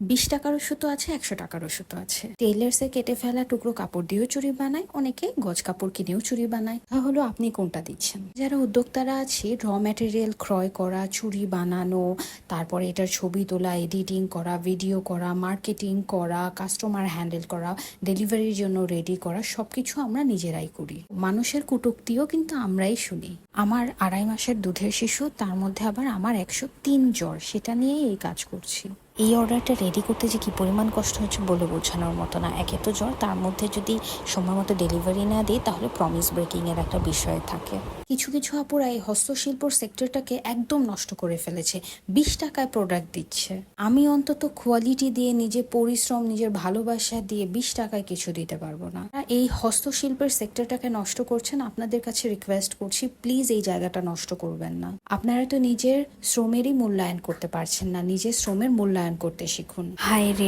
20 টাকারও সুতো আছে, 100 টাকারও সুতো আছে। টেইলার্সে কেটে ফেলা টুকরো কাপড় দিয়েও চুড়ি বানায়, অনেকে গজ কাপড় কিনেও চুড়ি বানায়। তাহলে আপনি কোনটা দিচ্ছেন? যারা উদ্যোক্তারা আছে, র ম্যাটেরিয়াল ক্রয় করা, চুড়ি বানানো, তারপরে এটার ছবি তোলা, এডিটিং করা, ভিডিও করা, মার্কেটিং করা, কাস্টমার হ্যান্ডেল করা, ডেলিভারির জন্য রেডি করা, সবকিছু আমরা নিজেরাই করি। মানুষের কটূক্তিও কিন্তু আমরাই শুনি। আমার 2.5 মাসের দুধের শিশু, তার মধ্যে আবার আমার 103 জ্বর, সেটা নিয়েই এই কাজ করছি। এই অর্ডারটা রেডি করতে যে কি পরিমাণ কষ্ট হচ্ছে বলে বোঝানোর মতো না। একে তো জ্বর, তার মধ্যে যদি সময় মতো ডেলিভারি না দিই তাহলে প্রমিস ব্রেকিং এর একটা বিষয় থাকে। কিছু কিছু আপুরা এই হস্তশিল্পর সেক্টরটাকে একদম নষ্ট করে ফেলেছে। 20 টাকায় প্রোডাক্ট দিচ্ছে। আমি অন্তত কোয়ালিটি দিয়ে, নিজের পরিশ্রম, নিজের ভালোবাসা দিয়ে 20 টাকায় কিছু দিতে পারবো না। এই হস্তশিল্পের সেক্টরটাকে নষ্ট করছেন, আপনাদের কাছে রিকোয়েস্ট করছি, প্লিজ এই জায়গাটা নষ্ট করবেন না। আপনারা তো নিজের শ্রমেরই মূল্যায়ন করতে পারছেন না, নিজের শ্রমের মূল্যায়ন করতে শিখুন। হায় রে।